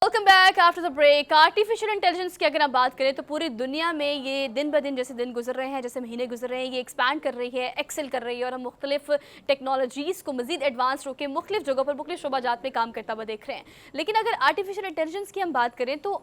Welcome back after the break. Artificial intelligence की अगर आप बात करें तो पूरी दुनिया में ये दिन ब दिन जैसे दिन गुजर रहे हैं, जैसे महीने गुजर रहे हैं, ये एक्सपैंड कर रही है, एक्सेल कर रही है और हम मुख्तलिफ टेक्नोलॉजीज़ को मजीद एडवांस होकर मुख्तलिफ जगहों पर मुख्तलिफ शोबाजात में काम करता हुआ देख रहे हैं। लेकिन अगर आर्टिफिशियल इंटेलिजेंस की हम बात करें तो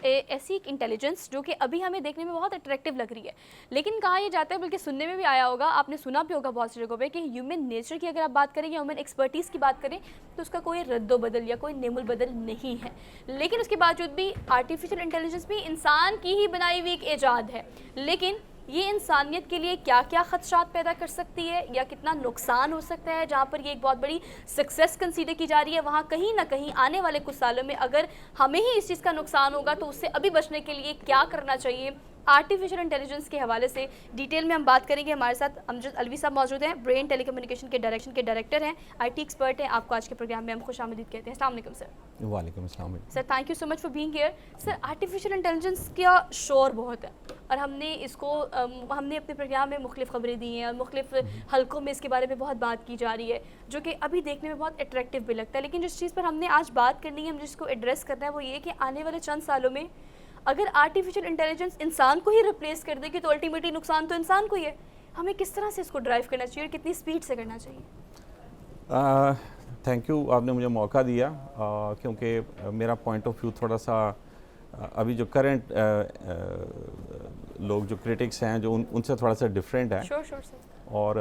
ऐसी एक इंटेलिजेंस जो कि अभी हमें देखने में बहुत अट्रैक्टिव लग रही है, लेकिन कहा यह जाता है, बल्कि सुनने में भी आया होगा, आपने सुना भी होगा बहुत सी जगहों पे, कि ह्यूमन नेचर की अगर आप बात करें या ह्यूमन एक्सपर्टीज़ की बात करें तो उसका कोई रद्दो बदल या कोई नेमुल बदल नहीं है। लेकिन उसके बावजूद भी आर्टिफिशियल इंटेलिजेंस भी इंसान की ही बनाई हुई एक ईजाद है, लेकिन ये इंसानियत के लिए क्या क्या खदशात पैदा कर सकती है या कितना नुकसान हो सकता है। जहाँ पर ये एक बहुत बड़ी सक्सेस कंसीडर की जा रही है, वहाँ कहीं ना कहीं आने वाले कुछ सालों में अगर हमें ही इस चीज़ का नुकसान होगा तो उससे अभी बचने के लिए क्या करना चाहिए, आर्टिफिशियल इंटेलिजेंस के हवाले से डिटेल में हम बात करेंगे। हमारे साथ अमजद अलवी साहब मौजूद हैं, ब्रेन टेलीकम्युनिकेशन के डायरेक्टर हैं, IT एक्सपर्ट हैं। आपको आज के प्रोग्राम में हम खुशामदीद कहते हैं। अस्सलाम वालेकुम सर। वालेकुम अस्सलाम sir, thank you so much for being here. Sir, artificial intelligence का शोर बहुत है और हमने अपने प्रोग्राम में मुख्तलिफ खबरें दी हैं और मुख्तलिफ हलकों में इसके बारे में बहुत बात की जा रही है, जो कि अभी देखने में बहुत अट्रैक्टिव भी लगता है। लेकिन जिस चीज़ पर हमने आज बात करनी है, हम जिसको एड्रेस करना है, वो ये कि आने वाले चंद सालों में अगर आर्टिफिशियल इंटेलिजेंस इंसान को ही रिप्लेस कर देगी तो अल्टीमेटली नुकसान तो इंसान को ही है। हमें किस तरह से इसको ड्राइव करना चाहिए और कितनी स्पीड से करना चाहिए? थैंक यू, आपने मुझे मौका दिया, क्योंकि मेरा पॉइंट ऑफ व्यू थोड़ा सा अभी जो करंट लोग जो क्रिटिक्स हैं जो उनसे थोड़ा सा डिफरेंट है। Sure sir. और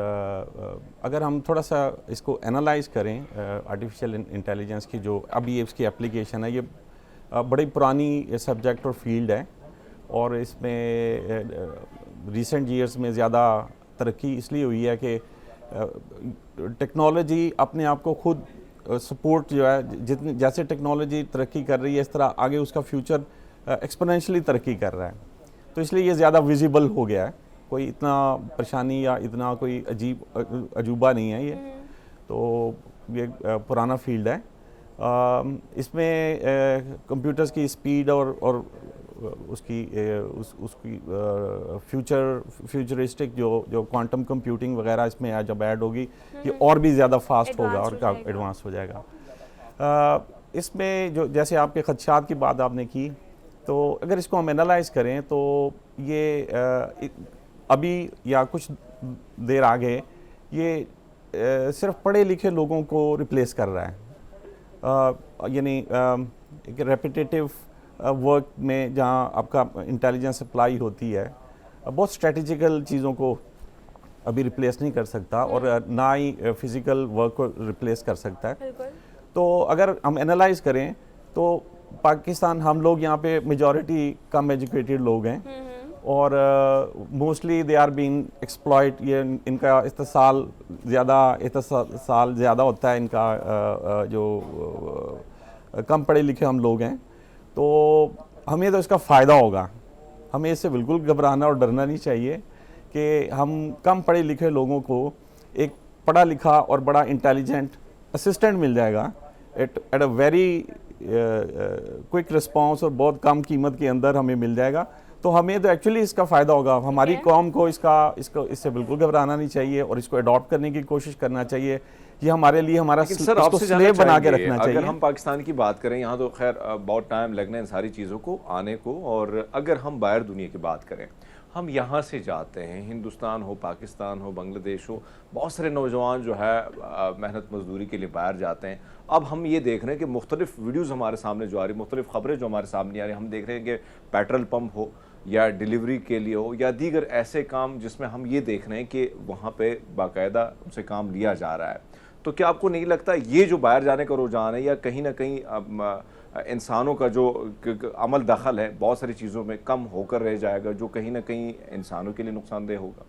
अगर हम थोड़ा सा इसको एनालाइज करें, आर्टिफिशियल इंटेलिजेंस की जो अभी इसकी एप्लीकेशन है, ये बड़ी पुरानी सब्जेक्ट और फील्ड है और इसमें रिसेंट ईयर्स में ज़्यादा तरक्की इसलिए हुई है कि टेक्नोलॉजी अपने आप को खुद सपोर्ट जो है, जितनी जैसे टेक्नोलॉजी तरक्की कर रही है इस तरह आगे उसका फ्यूचर एक्सपोनेंशियली तरक्की कर रहा है, तो इसलिए ये ज़्यादा विजिबल हो गया है। कोई इतना परेशानी या इतना कोई अजूबा नहीं है ये, तो ये पुराना फील्ड है। इसमें कंप्यूटर्स की स्पीड और उसकी फ्यूचरिस्टिक जो क्वांटम कंप्यूटिंग वगैरह इसमें जब ऐड होगी ये और भी ज़्यादा फास्ट होगा और एडवांस हो जाएगा। इसमें जो जैसे आपके खदशात की बात आपने की, तो अगर इसको हम एनालाइज करें तो ये अभी या कुछ देर आगे ये सिर्फ पढ़े लिखे लोगों को रिप्लेस कर रहा है। यानी एक रेपिटेटिव वर्क में जहाँ आपका इंटेलिजेंस अप्लाई होती है, बहुत स्ट्रेटेजिकल चीज़ों को अभी रिप्लेस नहीं कर सकता और ना ही फिज़िकल वर्क को रिप्लेस कर सकता है। तो अगर हम एनालाइज करें तो पाकिस्तान, हम लोग यहाँ पे मेजॉरिटी कम एजुकेटेड लोग हैं और mostly they are being exploit. ये इनका इस्तेसाल ज़्यादा होता है इनका, जो कम पढ़े लिखे हम लोग हैं, तो हमें तो इसका फ़ायदा होगा। हमें इससे बिल्कुल घबराना और डरना नहीं चाहिए कि हम कम पढ़े लिखे लोगों को एक पढ़ा लिखा और बड़ा इंटेलिजेंट असिस्टेंट मिल जाएगा at a very quick response और बहुत कम कीमत के अंदर हमें मिल जाएगा। तो हमें तो एक्चुअली इसका फ़ायदा होगा। हमारी कौम को इससे बिल्कुल घबराना नहीं चाहिए और इसको अडॉप्ट करने की कोशिश करना चाहिए। ये हमारे लिए हमारा स्लेव बना के रखना चाहिए। अगर हम पाकिस्तान की बात करें, यहाँ तो खैर बहुत टाइम लगना है इन सारी चीज़ों को आने को, और अगर हम बाहर दुनिया की बात करें, हम यहाँ से जाते हैं, हिंदुस्तान हो, पाकिस्तान हो, बांग्लादेश हो, बहुत सारे नौजवान जो है मेहनत मजदूरी के लिए बाहर जाते हैं। अब हम ये देख रहे हैं कि मुख्तलिफ वीडियोज़ हमारे सामने जो आ रही, मुख्तलिफ खबरें जो हमारे सामने आ रही, हम देख रहे हैं कि पेट्रोल पम्प हो या डिलीवरी के लिए हो या दीगर ऐसे काम जिसमें हम ये देख रहे हैं कि वहाँ पे बाकायदा उनसे काम लिया जा रहा है। तो क्या आपको नहीं लगता ये जो बाहर जाने का रुझान है या कहीं ना कहीं इंसानों का जो अमल दखल है बहुत सारी चीज़ों में कम होकर रह जाएगा, जो कहीं ना कहीं इंसानों के लिए नुकसानदेह होगा?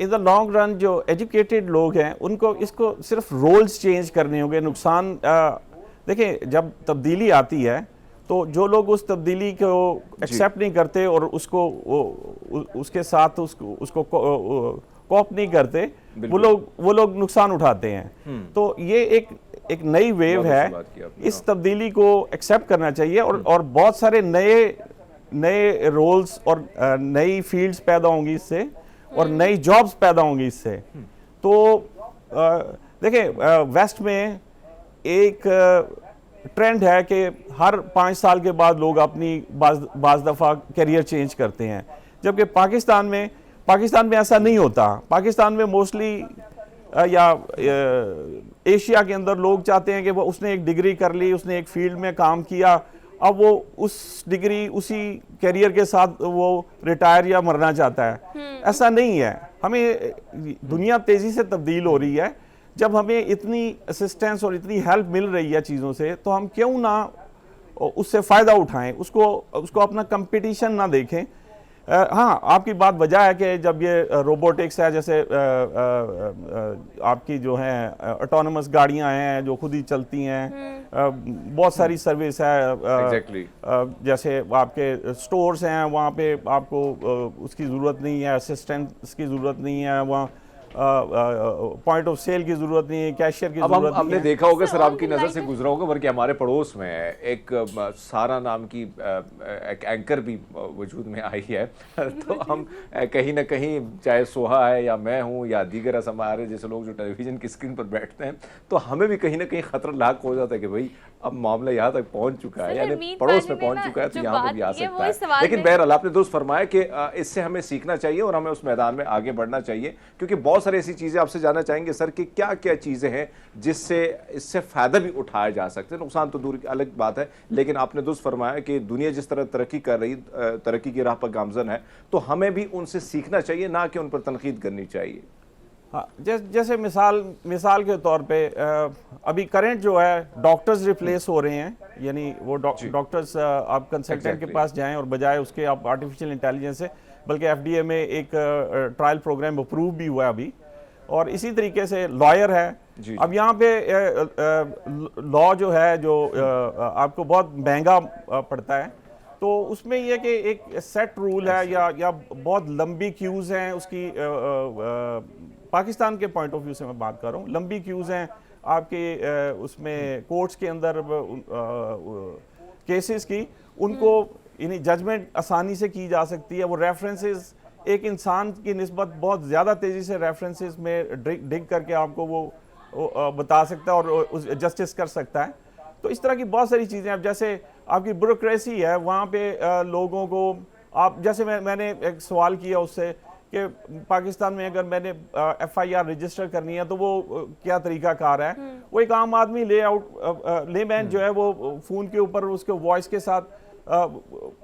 इन द लॉन्ग रन जो एजुकेटेड लोग हैं उनको इसको सिर्फ रोल्स चेंज करने होंगे। नुकसान देखिए, जब तब्दीली आती है तो जो लोग उस तब्दीली को एक्सेप्ट नहीं करते और उसके साथ उसको कॉप नहीं करते, वो लोग नुकसान उठाते हैं। तो ये एक नई वेव है, इस तब्दीली को एक्सेप्ट करना चाहिए और बहुत सारे नए रोल्स और नई फील्ड्स पैदा होंगी इससे और नई जॉब्स पैदा होंगी इससे। तो देखिए, वेस्ट में एक ट्रेंड है कि हर 5 साल के बाद लोग अपनी बाज़ दफ़ा करियर चेंज करते हैं, जबकि पाकिस्तान में ऐसा नहीं होता। पाकिस्तान में मोस्टली या एशिया के अंदर लोग चाहते हैं कि वो उसने एक डिग्री कर ली, उसने एक फील्ड में काम किया, अब वो उस डिग्री उसी करियर के साथ वो रिटायर या मरना चाहता है। ऐसा नहीं है। हमें दुनिया तेज़ी से तब्दील हो रही है। जब हमें इतनी असिस्टेंस और इतनी हेल्प मिल रही है चीज़ों से, तो हम क्यों ना उससे फ़ायदा उठाएं, उसको अपना कंपटीशन ना देखें। हाँ, आपकी बात वजह है कि जब ये रोबोटिक्स है, जैसे आपकी जो है ऑटोनमस गाड़ियां हैं जो खुद ही चलती हैं, बहुत सारी सर्विस है। जैसे आपके स्टोर्स हैं, वहाँ पे आपको उसकी ज़रूरत नहीं है, असिस्टेंट्स की ज़रूरत नहीं है, वहाँ पॉइंट ऑफ सेल की जरूरत नहीं है, कैशियर की जरूरत नहीं है। हमने देखा होगा सर, आपकी नज़र से गुजरा होगा, बल्कि हमारे पड़ोस में एक सारा नाम की एक एंकर भी वजूद में आई है। तो हम कहीं ना कहीं, चाहे सोहा है या मैं हूँ या दीगर हमारे जैसे लोग जो टेलीविज़न की स्क्रीन पर बैठते हैं, तो हमें भी कहीं ना कहीं खतरा लाक हो जाता है कि भाई अब मामला यहाँ तक पहुँच चुका है, यानी पड़ोस में पहुँच चुका है, तो यहाँ पर भी आ सकता है। लेकिन बहरहाल आपने दुरुस्त फरमाया कि इससे हमें सीखना चाहिए और हमें उस मैदान में आगे बढ़ना चाहिए, क्योंकि बहुत सारी ऐसी चीज़ें आपसे जानना चाहेंगे सर कि क्या क्या चीज़ें हैं जिससे इससे फ़ायदा भी उठाया जा सकते हैं। नुकसान तो दूर की अलग बात है, लेकिन आपने दुरुस्त फरमाया कि दुनिया जिस तरह तरक्की कर रही, तरक्की की राह पर गामजन है, तो हमें भी उनसे सीखना चाहिए, ना कि उन पर तनकीद करनी चाहिए। हाँ, जैसे मिसाल के तौर पे अभी करंट जो है डॉक्टर्स रिप्लेस हो रहे हैं, यानी वो डॉक्टर्स आप कंसल्टेंट के पास जाएं और बजाय उसके आप आर्टिफिशियल इंटेलिजेंस से, बल्कि एफडीए में एक ट्रायल प्रोग्राम अप्रूव भी हुआ है अभी। और इसी तरीके से लॉयर है। अब यहाँ पे लॉ जो है जो आपको बहुत महंगा पड़ता है, तो उसमें यह कि एक सेट रूल है या बहुत लंबी क्यूज़ हैं उसकी। पाकिस्तान के पॉइंट ऑफ व्यू से मैं बात कर रहा हूँ, लंबी क्यूज़ हैं आपके उसमें कोर्ट्स के अंदर केसेस की, उनको यानी जजमेंट आसानी से की जा सकती है। वो रेफरेंसेस एक इंसान की निस्बत बहुत ज़्यादा तेज़ी से रेफरेंसेस में डिग करके आपको वो बता सकता है और जस्टिस कर सकता है। तो इस तरह की बहुत सारी चीज़ें। अब जैसे आपकी ब्यूरोक्रेसी है, वहाँ पे लोगों को आप जैसे मैंने एक सवाल किया उससे कि पाकिस्तान में अगर मैंने FIR रजिस्टर करनी है तो वो क्या तरीका कार है। वो एक आम आदमी लेमैन जो है वो फ़ोन के ऊपर उसके वॉइस के साथ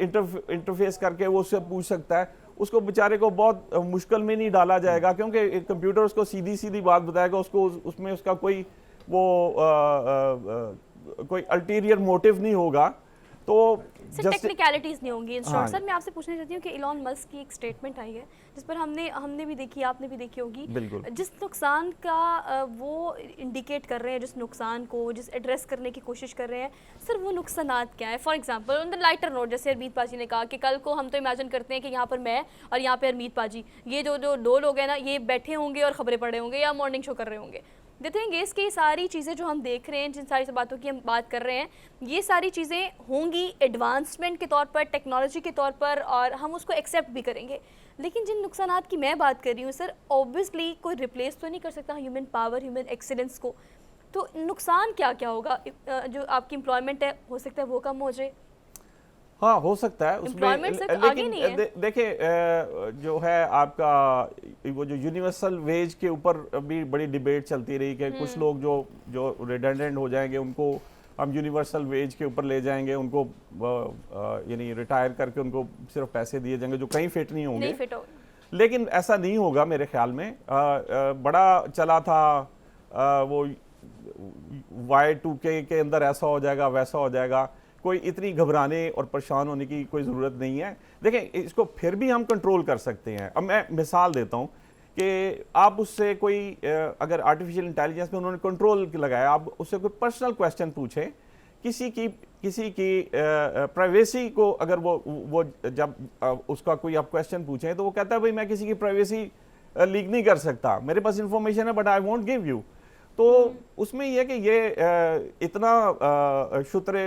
इंटरफेस करके वो उससे पूछ सकता है। उसको बेचारे को बहुत मुश्किल में नहीं डाला जाएगा, क्योंकि कंप्यूटर उसको सीधी सीधी बात बताएगा, उसको उसमें उसका कोई कोई अल्टीरियर मोटिव नहीं होगा। तो टेक्निकलिटीज नहीं होंगी। इन शॉर्ट सर मैं आपसे पूछना चाहती हूँ कि इलॉन मस्क की एक स्टेटमेंट आई है जिस पर हमने भी देखी, आपने भी देखी होगी, जिस नुकसान का वो इंडिकेट कर रहे हैं, जिस नुकसान को जिस एड्रेस करने की कोशिश कर रहे हैं, सर वो नुकसानात क्या है। For example on the lighter note, जैसे अरमीत पाजी ने कहा कि कल को हम तो इमेजिन करते हैं कि यहाँ पर मैं और यहाँ पे अरमीत पाजी, ये जो दो लोग हैं ना, ये बैठे होंगे और खबरें पढ़ रहे होंगे या मॉर्निंग शो कर रहे होंगे। द थिंग इज़ कि सारी चीज़ें जो हम देख रहे हैं, जिन सारी बातों की हम बात कर रहे हैं, ये सारी चीज़ें होंगी एडवांसमेंट के तौर पर, टेक्नोलॉजी के तौर पर, और हम उसको एक्सेप्ट भी करेंगे। लेकिन जिन नुकसानात की मैं बात कर रही हूँ सर, ऑब्वियसली कोई रिप्लेस तो नहीं कर सकता ह्यूमन पावर, ह्यूमन एक्सीलेंस को। तो नुकसान क्या क्या होगा? जो आपकी एम्प्लॉयमेंट है, हो सकता है वो कम हो जाए। हाँ, हो सकता है उसमें, लेकिन देखिए जो है आपका वो जो यूनिवर्सल वेज के ऊपर भी बड़ी डिबेट चलती रही कि कुछ लोग जो रिडेंडेंट हो जाएंगे उनको हम यूनिवर्सल वेज के ऊपर ले जाएंगे, उनको यानी रिटायर करके उनको सिर्फ पैसे दिए जाएंगे जो कहीं फिट नहीं होंगे। लेकिन ऐसा नहीं होगा मेरे ख्याल में। बड़ा चला था वो Y2K के अंदर ऐसा हो जाएगा वैसा हो जाएगा। कोई इतनी घबराने और परेशान होने की कोई ज़रूरत नहीं है। देखें, इसको फिर भी हम कंट्रोल कर सकते हैं। अब मैं मिसाल देता हूँ कि आप उससे कोई अगर आर्टिफिशियल इंटेलिजेंस में उन्होंने कंट्रोल लगाया, आप उससे कोई पर्सनल क्वेश्चन पूछें, किसी की प्राइवेसी को अगर वो जब उसका कोई आप क्वेश्चन पूछें तो वो कहता है भाई मैं किसी की प्राइवेसी लीक नहीं कर सकता, मेरे पास इंफॉर्मेशन है but I won't give you. तो उसमें यह कि ये इतना शुतरे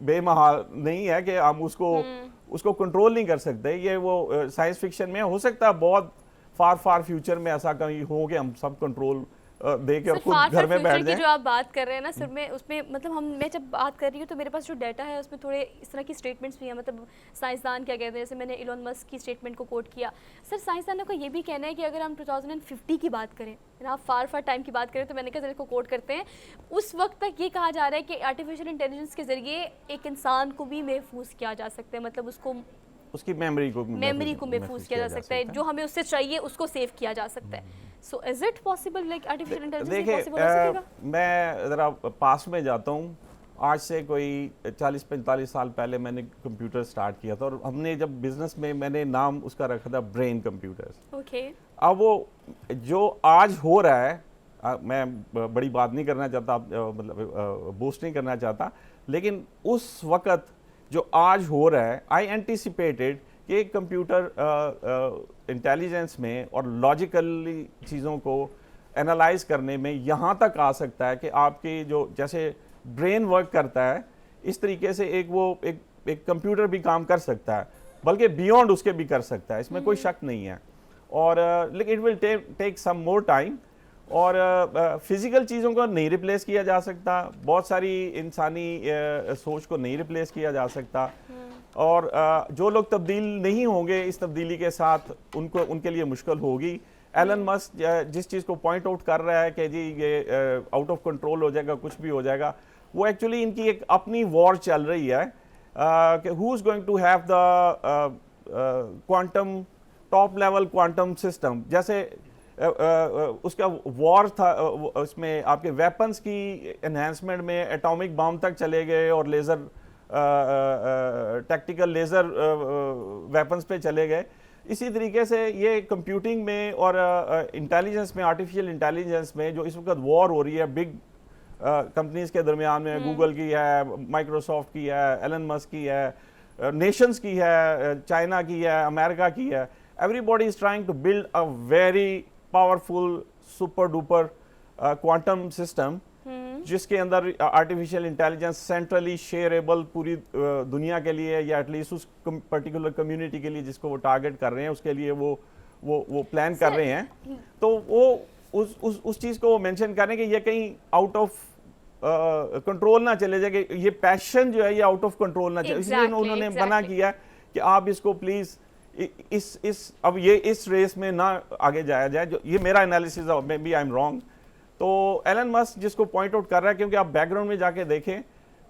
बेमहाल नहीं है कि हम उसको कंट्रोल नहीं कर सकते। ये वो साइंस फिक्शन में हो सकता है बहुत फार फ्यूचर में ऐसा कहीं हो कि हम सब कंट्रोल दे के और सर, खुद far घर for में बैठ future की जाएं। जो आप बात कर रहे हैं ना सर, में उसमें मतलब मैं जब बात कर रही हूँ तो मेरे पास जो डाटा है उसमें थोड़े इस तरह की स्टेटमेंट्स भी हैं। मतलब साइंसदान क्या कहते हैं, जैसे मैंने इलॉन मस्क की स्टेटमेंट को कोट किया। सर, साइंसदानों का ये भी कहना है कि अगर हम 2050 की बात करें, आप फार टाइम की बात करें, तो मैंने कहा इसको कोट करते हैं, उस वक्त तक ये कहा जा रहा है कि आर्टिफिशियल इंटेलिजेंस के ज़रिए एक इंसान को भी महफूज किया जा सकता है। मतलब उसको उसकी मेमोरी को महफूज किया जा सकता है, जो हमें उससे चाहिए उसको सेव किया जा सकता है। So is it possible, like artificial intelligence possible हो सकेगा? मैं ज़रा पास में जाता हूँ। आज से कोई 40-45 साल पहले मैंने कंप्यूटर स्टार्ट किया था, और हमने जब बिजनेस में मैंने नाम उसका रखा था ब्रेन कंप्यूटर्स। ओके। अब वो जो आज हो रहा है, मैं बड़ी बात नहीं करना चाहता, मतलब बूस्ट नहीं करना चाहता, लेकिन उस वक़्त जो आज हो रहा है, आई एंटिसिपेटेड कि एक कंप्यूटर इंटेलिजेंस में और लॉजिकली चीज़ों को एनालाइज करने में यहाँ तक आ सकता है कि आपकी जो जैसे ब्रेन वर्क करता है, इस तरीके से एक कंप्यूटर भी काम कर सकता है, बल्कि बियॉन्ड उसके भी कर सकता है, इसमें कोई शक नहीं है। और लेकिन it will take some more time. और फिज़िकल चीज़ों को नहीं रिप्लेस किया जा सकता, बहुत सारी इंसानी सोच को नहीं रिप्लेस किया जा सकता, और जो लोग तब्दील नहीं होंगे इस तब्दीली के साथ, उनके लिए मुश्किल होगी। एलन मस्क जिस चीज़ को पॉइंट आउट कर रहा है कि जी ये आउट ऑफ कंट्रोल हो जाएगा, कुछ भी हो जाएगा, वो एक्चुअली इनकी एक अपनी वॉर चल रही है कि who is going to have the quantum top level quantum system. जैसे उसका वॉर था, उसमें आपके वेपन्स की एनहेंसमेंट में एटॉमिक बम तक चले गए और लेज़र टैक्टिकल लेज़र वेपन्स पे चले गए। इसी तरीके से ये कंप्यूटिंग में और इंटेलिजेंस में, आर्टिफिशियल इंटेलिजेंस में जो इस वक्त वॉर हो रही है बिग कंपनीज़ के दरमियान में, गूगल की है, माइक्रोसॉफ्ट की है, एलन मस्क की है, नेशंस की है, चाइना की है, अमेरिका की है, everybody is trying to build a very powerful super duper quantum system जिसके अंदर आर्टिफिशियल इंटेलिजेंस सेंट्रली शेयरेबल पूरी दुनिया के लिए, या एटलीस्ट उस पर्टिकुलर कम्युनिटी के लिए जिसको वो टारगेट कर रहे हैं, उसके लिए वो प्लान कर रहे हैं। तो वो उस चीज़ को वो मेंशन कर रहे हैं कि ये कहीं आउट ऑफ कंट्रोल ना चले जाए, कि ये पैशन जो है ये आउट ऑफ कंट्रोल ना चले, इसलिए उन्होंने मना किया कि आप इसको प्लीज़ अब ये इस रेस में ना आगे जाया जाए। जो ये मेरा एनालिसिस है, maybe I am wrong. तो एलन मस्क जिसको पॉइंट आउट कर रहा है, क्योंकि आप बैकग्राउंड में जाके देखें,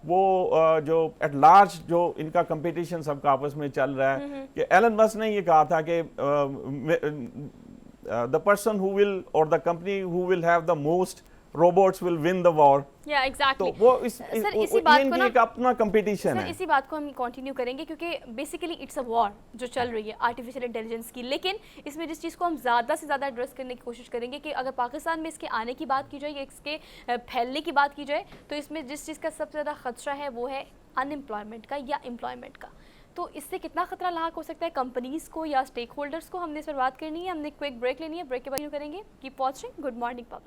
वो जो एट लार्ज जो इनका कंपटीशन सबका आपस में चल रहा है, कि एलन मस्क ने ये कहा था कि द पर्सन हु विल और the company who will have the most robots will win the war. या एग्जैक्टली। तो वो इसी बात को ना, एक अपना कंपटीशन है। इसी बात को हम कंटिन्यू करेंगे, क्योंकि बेसिकली इट्स अ वॉर जो चल रही है आर्टिफिशियल इंटेलिजेंस की। लेकिन इसमें जिस चीज़ को हम ज़्यादा से ज़्यादा एड्रेस करने की कोशिश करेंगे कि अगर पाकिस्तान में इसके आने की बात की जाए या इसके फैलने की बात की जाए, तो इसमें जिस चीज़ का सबसे ज़्यादा खतरा है वो है अनएम्प्लॉयमेंट का या एम्प्लॉयमेंट का। तो इससे कितना खतरा लाक हो सकता है कंपनीज़ को या स्टेक होल्डर्स को, हमने इस पर बात करनी है। हमने क्विक ब्रेक लेनी है, ब्रेक के बाद करेंगे। Keep watching good morning public.